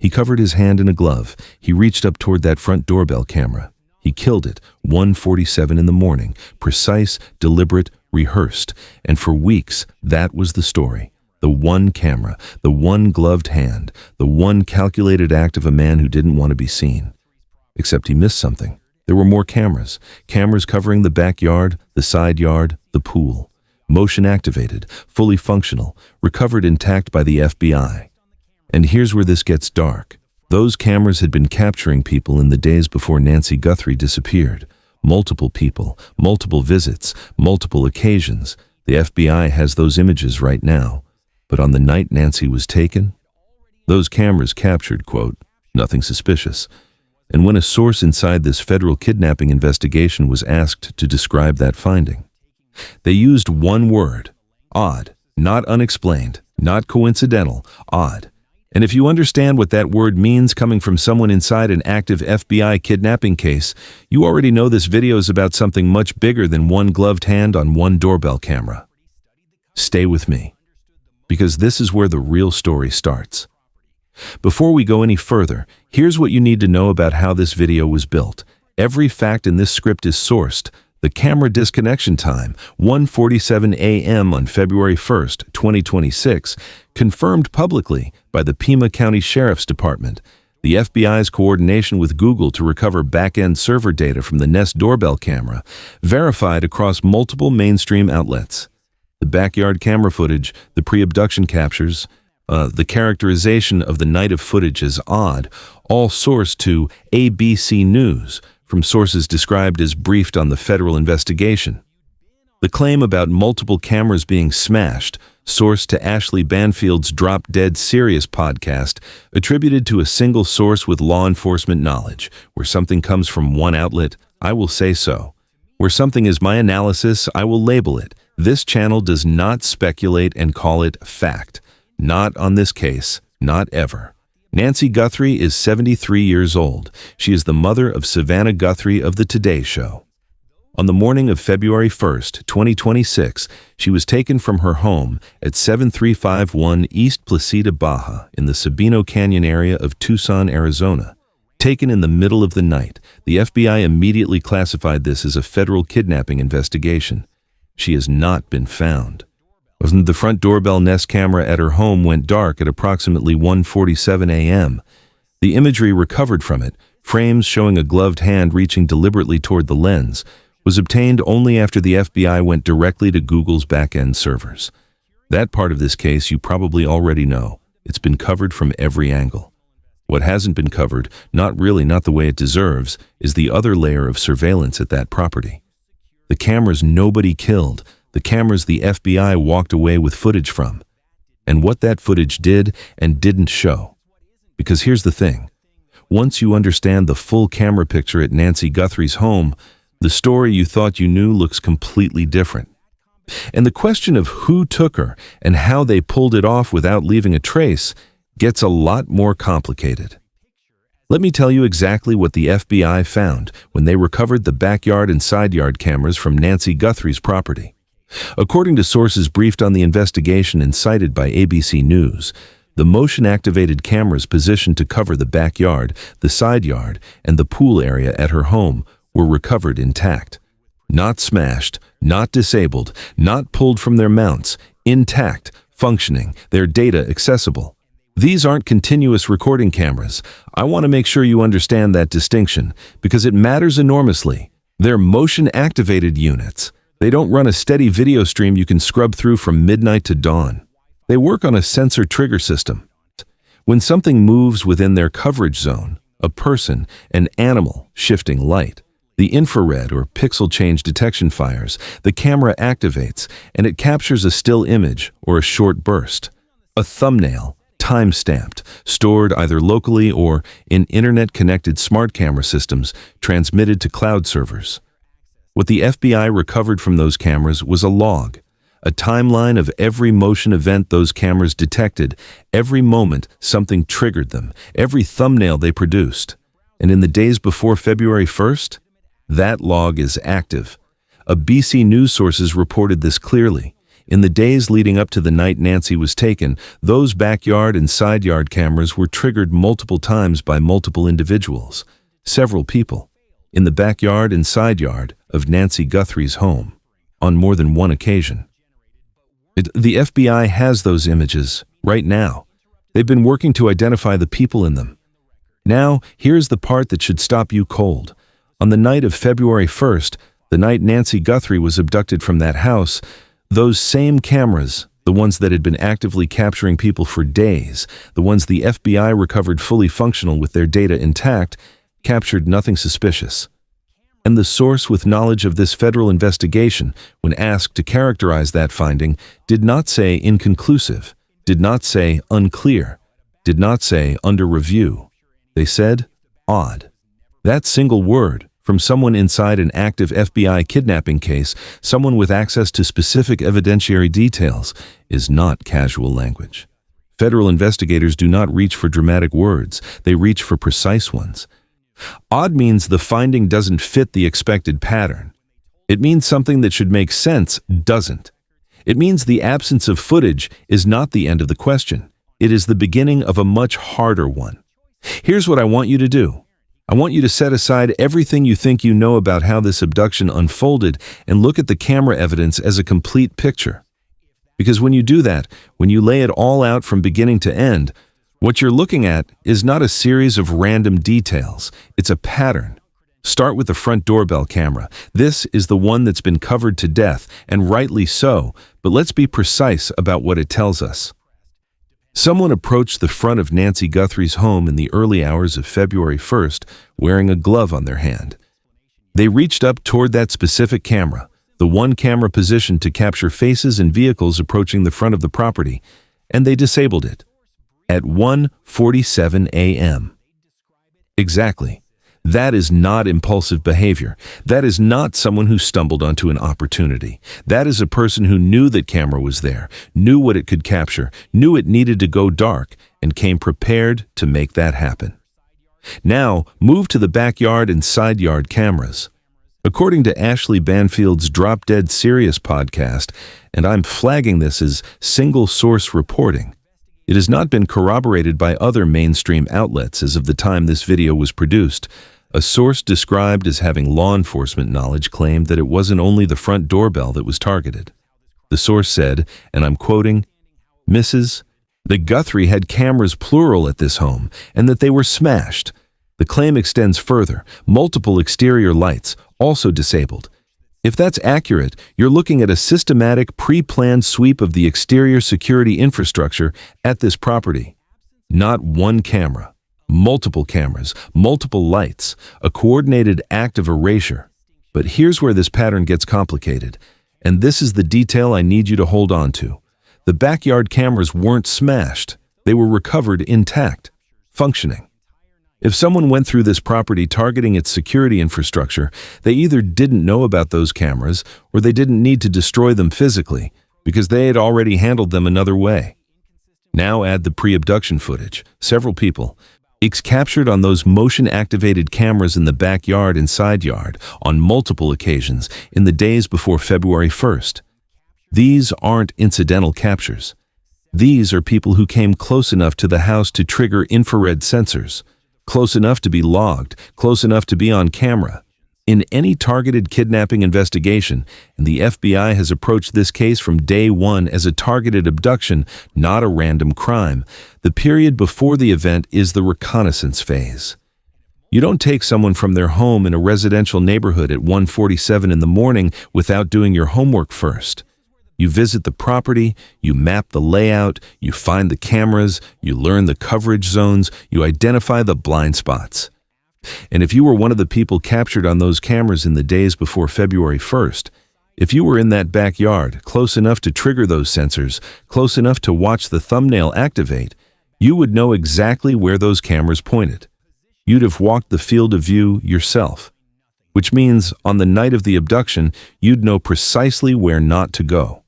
He covered his hand in a glove. He reached up toward that front doorbell camera. He killed it, 1:47 in the morning, precise, deliberate, rehearsed. And for weeks, that was the story. The one camera, the one gloved hand, the one calculated act of a man who didn't want to be seen. Except he missed something. There were more cameras. Cameras covering the backyard, the side yard, the pool. Motion activated, fully functional, recovered intact by the FBI. And here's where this gets dark. Those cameras had been capturing people in the days before Nancy Guthrie disappeared. Multiple people, multiple visits, multiple occasions. The FBI has those images right now. But on the night Nancy was taken, those cameras captured, quote, nothing suspicious. And when a source inside this federal kidnapping investigation was asked to describe that finding, they used one word, odd, not unexplained, not coincidental, odd. And if you understand what that word means coming from someone inside an active FBI kidnapping case, you already know this video is about something much bigger than one gloved hand on one doorbell camera. Stay with me, because this is where the real story starts. Before we go any further, here's what you need to know about how this video was built. Every fact in this script is sourced. The camera disconnection time, 1:47 a.m. on February 1st, 2026, confirmed publicly by the Pima County Sheriff's Department. The FBI's coordination with Google to recover back-end server data from the Nest doorbell camera, verified across multiple mainstream outlets. The backyard camera footage, the pre-abduction captures, the characterization of the night of footage as odd, all sourced to ABC News, from sources described as briefed on the federal investigation. The claim about multiple cameras being smashed, sourced to Ashley Banfield's Drop Dead Serious podcast, attributed to a single source with law enforcement knowledge. Where something comes from one outlet, I will say so. Where something is my analysis, I will label it. This channel does not speculate and call it fact. Not on this case, not ever. Nancy Guthrie is 73 years old. She is the mother of Savannah Guthrie of The Today Show. On the morning of February 1st, 2026, she was taken from her home at 7351 East Placida Baja in the Sabino Canyon area of Tucson, Arizona. Taken in the middle of the night, the FBI immediately classified this as a federal kidnapping investigation. She has not been found. The front doorbell Nest camera at her home went dark at approximately 1:47 a.m. The imagery recovered from it, frames showing a gloved hand reaching deliberately toward the lens, was obtained only after the FBI went directly to Google's back-end servers. That part of this case you probably already know. It's been covered from every angle. What hasn't been covered, not the way it deserves, is the other layer of surveillance at that property. The cameras nobody killed, the cameras the FBI walked away with footage from, and what that footage did and didn't show. Because here's the thing. Once you understand the full camera picture at Nancy Guthrie's home, the story you thought you knew looks completely different. And the question of who took her and how they pulled it off without leaving a trace gets a lot more complicated. Let me tell you exactly what the FBI found when they recovered the backyard and side yard cameras from Nancy Guthrie's property. According to sources briefed on the investigation and cited by ABC News, the motion-activated cameras positioned to cover the backyard, the side yard, and the pool area at her home were recovered intact. Not smashed, not disabled, not pulled from their mounts, intact, functioning, their data accessible. These aren't continuous recording cameras. I want to make sure you understand that distinction, because it matters enormously. They're motion-activated units. They don't run a steady video stream you can scrub through from midnight to dawn. They work on a sensor trigger system. When something moves within their coverage zone, a person, an animal, shifting light, the infrared or pixel change detection fires, the camera activates, and it captures a still image or a short burst. A thumbnail, time-stamped, stored either locally or in internet-connected smart camera systems transmitted to cloud servers. What the FBI recovered from those cameras was a log, a timeline of every motion event those cameras detected, every moment something triggered them, every thumbnail they produced. And in the days before February 1st, that log is active. A BC News sources reported this clearly. In the days leading up to the night Nancy was taken, those backyard and side yard cameras were triggered multiple times by multiple individuals, several people, in the backyard and side yard of Nancy Guthrie's home, on more than one occasion. The FBI has those images right now. They've been working to identify the people in them. Now, here's the part that should stop you cold. On the night of February 1st, the night Nancy Guthrie was abducted from that house, those same cameras, the ones that had been actively capturing people for days, the ones the FBI recovered fully functional with their data intact, captured nothing suspicious. And the source with knowledge of this federal investigation, when asked to characterize that finding, did not say inconclusive, did not say unclear, did not say under review. They said odd. That single word, from someone inside an active FBI kidnapping case, someone with access to specific evidentiary details, is not casual language. Federal investigators do not reach for dramatic words, they reach for precise ones. Odd means the finding doesn't fit the expected pattern. It means something that should make sense doesn't. It means the absence of footage is not the end of the question. It is the beginning of a much harder one. Here's what I want you to do. I want you to set aside everything you think you know about how this abduction unfolded and look at the camera evidence as a complete picture. Because when you do that, when you lay it all out from beginning to end, what you're looking at is not a series of random details, it's a pattern. Start with the front doorbell camera. This is the one that's been covered to death, and rightly so, but let's be precise about what it tells us. Someone approached the front of Nancy Guthrie's home in the early hours of February 1st wearing a glove on their hand. They reached up toward that specific camera, the one camera positioned to capture faces and vehicles approaching the front of the property, and they disabled it. At 1:47 a.m. Exactly. That is not impulsive behavior. That is not someone who stumbled onto an opportunity. That is a person who knew that camera was there, knew what it could capture, knew it needed to go dark, and came prepared to make that happen. Now, move to the backyard and side yard cameras. According to Ashley Banfield's Drop Dead Serious podcast, and I'm flagging this as single source reporting, it has not been corroborated by other mainstream outlets as of the time this video was produced. A source described as having law enforcement knowledge claimed that it wasn't only the front doorbell that was targeted. The source said, and I'm quoting, "Mrs. The Guthrie had cameras plural at this home, and that they were smashed. The claim extends further, multiple exterior lights, also disabled. If that's accurate, you're looking at a systematic, pre-planned sweep of the exterior security infrastructure at this property. Not one camera, multiple cameras, multiple lights, a coordinated act of erasure. But here's where this pattern gets complicated, and this is the detail I need you to hold on to. The backyard cameras weren't smashed. They were recovered intact, functioning. If someone went through this property targeting its security infrastructure, they either didn't know about those cameras or they didn't need to destroy them physically because they had already handled them another way. Now add the pre-abduction footage. Several people, captured on those motion-activated cameras in the backyard and side yard on multiple occasions in the days before February 1st. These aren't incidental captures. These are people who came close enough to the house to trigger infrared sensors. Close enough to be logged, close enough to be on camera. In any targeted kidnapping investigation, and the FBI has approached this case from day one as a targeted abduction, not a random crime, the period before the event is the reconnaissance phase. You don't take someone from their home in a residential neighborhood at 1:47 in the morning without doing your homework first. You visit the property, you map the layout, you find the cameras, you learn the coverage zones, you identify the blind spots. And if you were one of the people captured on those cameras in the days before February 1st, if you were in that backyard, close enough to trigger those sensors, close enough to watch the thumbnail activate, you would know exactly where those cameras pointed. You'd have walked the field of view yourself, which means on the night of the abduction, you'd know precisely where not to go.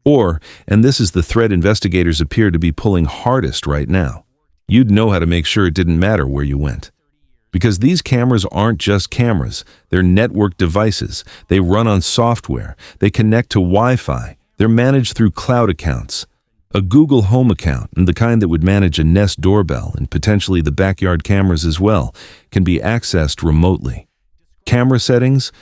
Or, and this is the thread investigators appear to be pulling hardest right now, you'd know how to make sure it didn't matter where you went. Because these cameras aren't just cameras, they're network devices, they run on software, they connect to Wi-Fi, They're managed through cloud accounts. A Google Home account, and the kind that would manage a Nest doorbell and potentially the backyard cameras as well, can be accessed remotely. Camera settings,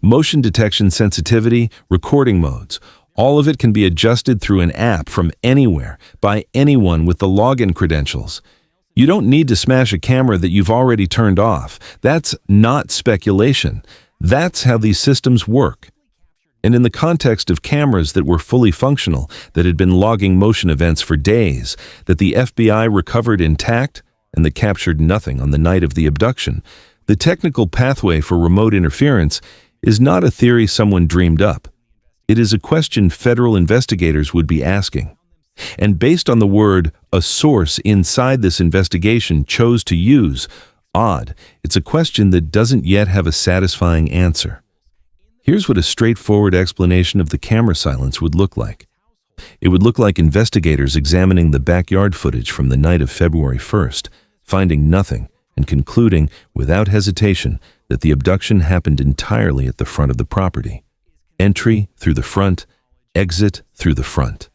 motion detection sensitivity, recording modes, all of it can be adjusted through an app from anywhere by anyone with the login credentials. You don't need to smash a camera that you've already turned off. That's not speculation. That's how these systems work. And in the context of cameras that were fully functional, that had been logging motion events for days, that the FBI recovered intact, and that captured nothing on the night of the abduction, the technical pathway for remote interference is not a theory someone dreamed up. It is a question federal investigators would be asking. And based on the word a source inside this investigation chose to use, odd, it's a question that doesn't yet have a satisfying answer. Here's what a straightforward explanation of the camera silence would look like. It would look like investigators examining the backyard footage from the night of February 1st, finding nothing, and concluding, without hesitation, that the abduction happened entirely at the front of the property. Entry through the front, exit through the front.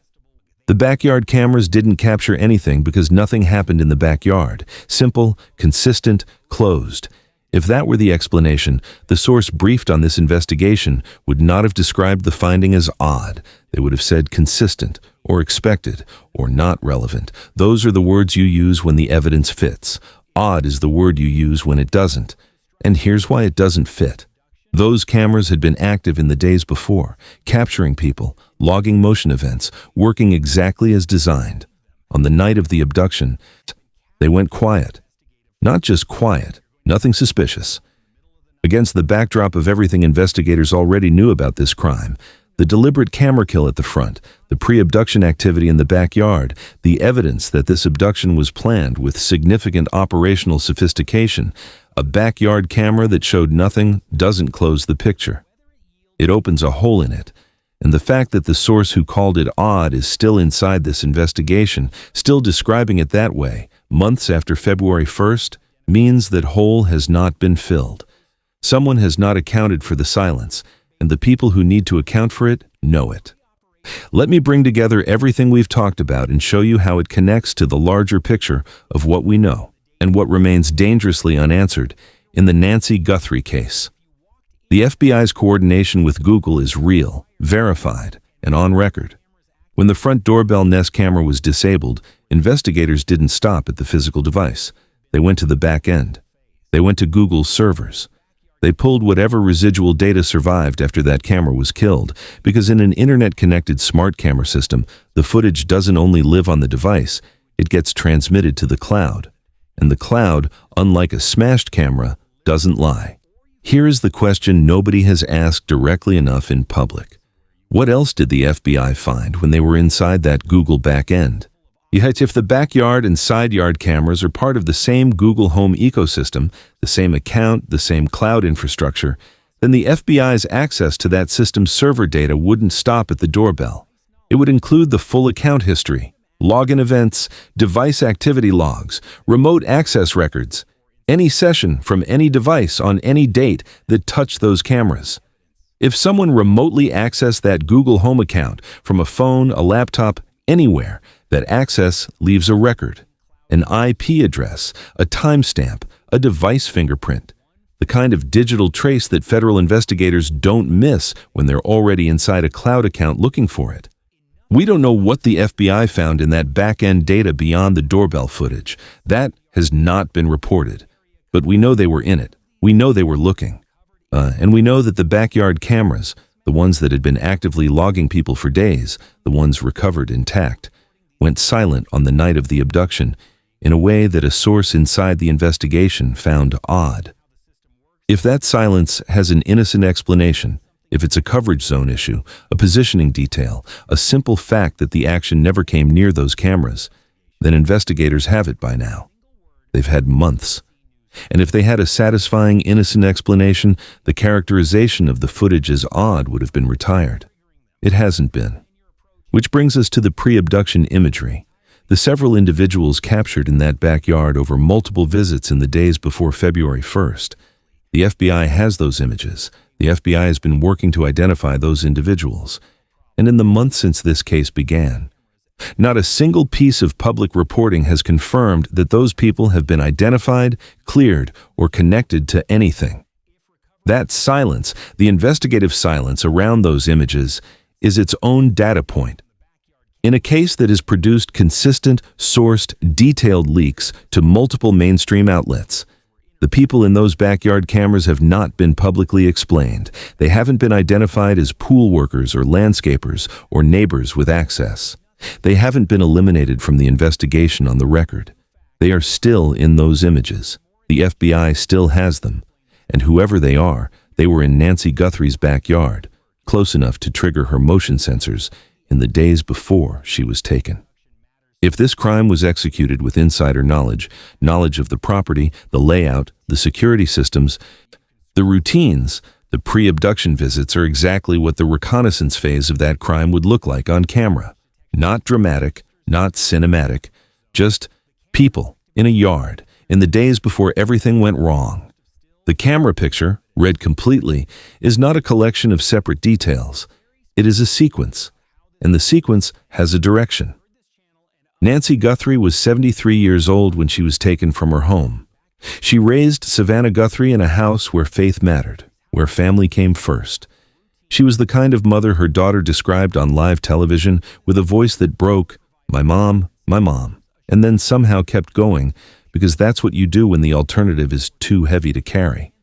The backyard cameras didn't capture anything because nothing happened in the backyard. Simple, consistent, closed. If that were the explanation, the source briefed on this investigation would not have described the finding as odd. They would have said consistent, or expected, or not relevant. Those are the words you use when the evidence fits. Odd is the word you use when it doesn't. And here's why it doesn't fit. Those cameras had been active in the days before, capturing people, logging motion events, working exactly as designed. On the night of the abduction, they went quiet. Not just quiet, nothing suspicious. Against the backdrop of everything investigators already knew about this crime, the deliberate camera kill at the front, the pre-abduction activity in the backyard, the evidence that this abduction was planned with significant operational sophistication, a backyard camera that showed nothing doesn't close the picture. It opens a hole in it, and the fact that the source who called it odd is still inside this investigation, still describing it that way, months after February 1st, means that hole has not been filled. Someone has not accounted for the silence, and the people who need to account for it know it. Let me bring together everything we've talked about and show you how it connects to the larger picture of what we know and what remains dangerously unanswered in the Nancy Guthrie case. The FBI's coordination with Google is real, verified, and on record. When the front doorbell Nest camera was disabled, investigators didn't stop at the physical device. They went to the back end. They went to Google's servers. They pulled whatever residual data survived after that camera was killed, because in an internet-connected smart camera system, the footage doesn't only live on the device, it gets transmitted to the cloud. And the cloud, unlike a smashed camera, doesn't lie. Here is the question nobody has asked directly enough in public. What else did the FBI find when they were inside that Google back end? Yet if the backyard and side yard cameras are part of the same Google Home ecosystem, the same account, the same cloud infrastructure, then the FBI's access to that system's server data wouldn't stop at the doorbell. It would include the full account history, login events, device activity logs, remote access records, any session from any device on any date that touched those cameras. If someone remotely accessed that Google Home account from a phone, a laptop, anywhere, that access leaves a record, an IP address, a timestamp, a device fingerprint, the kind of digital trace that federal investigators don't miss when they're already inside a cloud account looking for it. We don't know what the FBI found in that back-end data beyond the doorbell footage. That has not been reported. But we know they were in it. We know they were looking. And we know that the backyard cameras, the ones that had been actively logging people for days, the ones recovered intact, went silent on the night of the abduction in a way that a source inside the investigation found odd. If that silence has an innocent explanation, if it's a coverage zone issue, a positioning detail, a simple fact that the action never came near those cameras, then investigators have it by now. They've had months. And if they had a satisfying, innocent explanation, the characterization of the footage as odd would have been retired. It hasn't been. Which brings us to the pre-abduction imagery. The several individuals captured in that backyard over multiple visits in the days before February 1st. The FBI has those images. The FBI has been working to identify those individuals. and in the months since this case began. Not a single piece of public reporting has confirmed that those people have been identified, cleared, or connected to anything. That silence, the investigative silence around those images, is its own data point. In a case that has produced consistent, sourced, detailed leaks to multiple mainstream outlets, the people in those backyard cameras have not been publicly explained. They haven't been identified as pool workers or landscapers or neighbors with access. They haven't been eliminated from the investigation on the record. They are still in those images. The FBI still has them. And whoever they are, they were in Nancy Guthrie's backyard, close enough to trigger her motion sensors in the days before she was taken. If this crime was executed with insider knowledge of the property, the layout, the security systems, the routines, the pre-abduction visits are exactly what the reconnaissance phase of that crime would look like on camera. Not dramatic, not cinematic, just people in a yard in the days before everything went wrong. The camera picture, read completely, is not a collection of separate details. It is a sequence, and the sequence has a direction. Nancy Guthrie was 73 years old when she was taken from her home. She raised Savannah Guthrie in a house where faith mattered, where family came first. She was the kind of mother her daughter described on live television with a voice that broke, my mom, and then somehow kept going, because that's what you do when the alternative is too heavy to carry.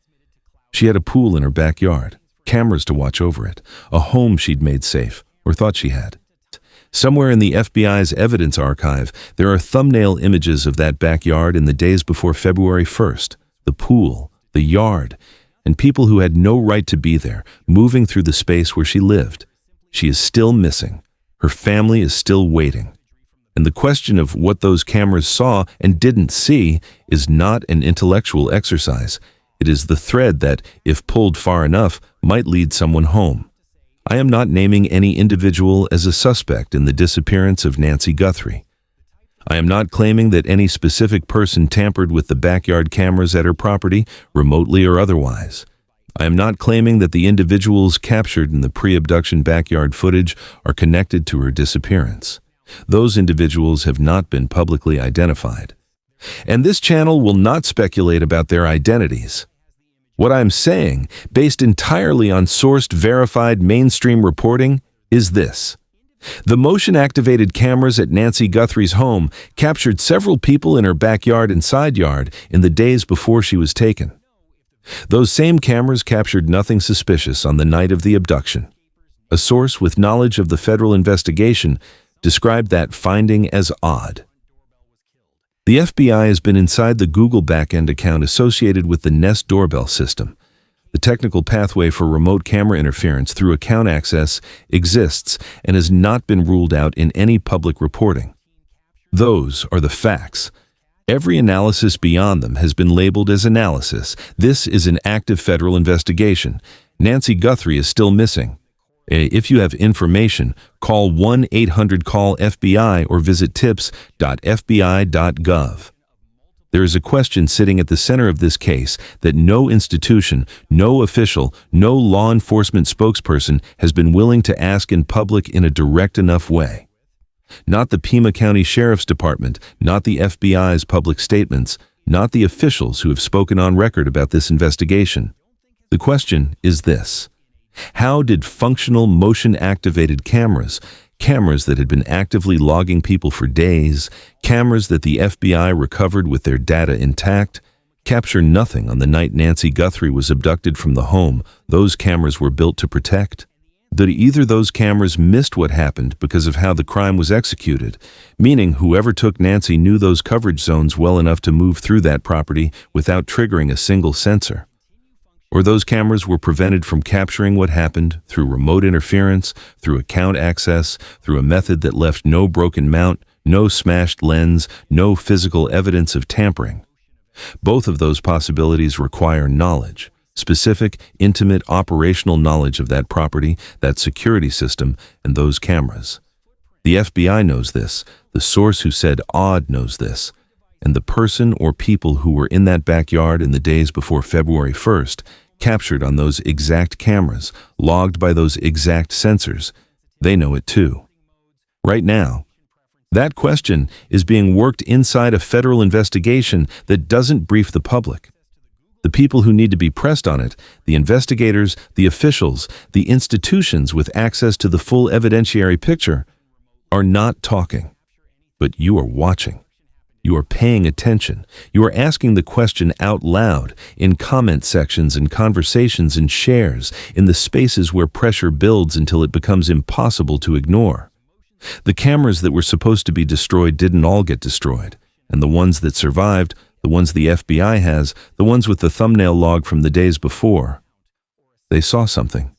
She had a pool in her backyard, cameras to watch over it, a home she'd made safe, or thought she had. Somewhere in the FBI's evidence archive, there are thumbnail images of that backyard in the days before February 1st, the pool, the yard, and people who had no right to be there, moving through the space where she lived. She is still missing. Her family is still waiting. And the question of what those cameras saw and didn't see is not an intellectual exercise. It is the thread that, if pulled far enough, might lead someone home. I am not naming any individual as a suspect in the disappearance of Nancy Guthrie. I am not claiming that any specific person tampered with the backyard cameras at her property, remotely or otherwise. I am not claiming that the individuals captured in the pre-abduction backyard footage are connected to her disappearance. Those individuals have not been publicly identified. And this channel will not speculate about their identities. What I'm saying, based entirely on sourced, verified mainstream reporting, is this. The motion-activated cameras at Nancy Guthrie's home captured several people in her backyard and side yard in the days before she was taken. Those same cameras captured nothing suspicious on the night of the abduction. A source with knowledge of the federal investigation described that finding as odd. The FBI has been inside the Google backend account associated with the Nest doorbell system. The technical pathway for remote camera interference through account access exists and has not been ruled out in any public reporting. Those are the facts. Every analysis beyond them has been labeled as analysis. This is an active federal investigation. Nancy Guthrie is still missing. If you have information, call 1-800-CALL-FBI or visit tips.fbi.gov. There is a question sitting at the center of this case that no institution, no official, no law enforcement spokesperson has been willing to ask in public in a direct enough way. Not the Pima County Sheriff's Department, not the FBI's public statements, not the officials who have spoken on record about this investigation. The question is this. How did functional motion-activated cameras that had been actively logging people for days, cameras that the FBI recovered with their data intact, capture nothing on the night Nancy Guthrie was abducted from the home those cameras were built to protect? Did either those cameras missed what happened because of how the crime was executed, meaning whoever took Nancy knew those coverage zones well enough to move through that property without triggering a single sensor? Or those cameras were prevented from capturing what happened through remote interference, through account access, through a method that left no broken mount, no smashed lens, no physical evidence of tampering. Both of those possibilities require knowledge, specific, intimate, operational knowledge of that property, that security system, and those cameras. The FBI knows this, the source who said odd knows this, and the person or people who were in that backyard in the days before February 1st, captured on those exact cameras, logged by those exact sensors, They know it too. Right now, that question is being worked inside a federal investigation that doesn't brief the public. The people who need to be pressed on it, the investigators, the officials, the institutions with access to the full evidentiary picture, are not talking. But you are watching. You are paying attention. You are asking the question out loud, in comment sections and conversations and shares, in the spaces where pressure builds until it becomes impossible to ignore. The cameras that were supposed to be destroyed didn't all get destroyed, and the ones that survived, the ones the FBI has, the ones with the thumbnail log from the days before, they saw something.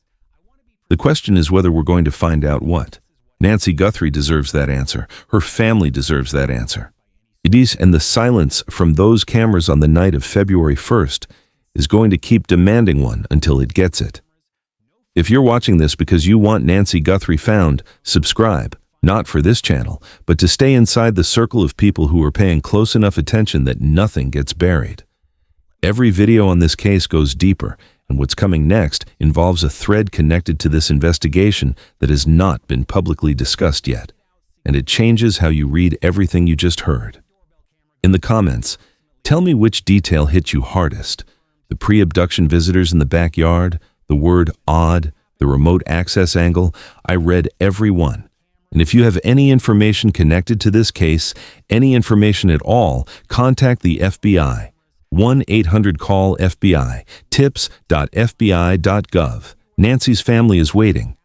The question is whether we're going to find out what. Nancy Guthrie deserves that answer. Her family deserves that answer. It is, and the silence from those cameras on the night of February 1st is going to keep demanding one until it gets it. If you're watching this because you want Nancy Guthrie found, subscribe, not for this channel, but to stay inside the circle of people who are paying close enough attention that nothing gets buried. Every video on this case goes deeper, and what's coming next involves a thread connected to this investigation that has not been publicly discussed yet, and it changes how you read everything you just heard. In the comments, tell me which detail hit you hardest: the pre-abduction visitors in the backyard, the word odd, the remote access angle. I read every one. And if you have any information connected to this case, any information at all, contact the FBI. 1-800-CALL-FBI, tips.fbi.gov. Nancy's family is waiting.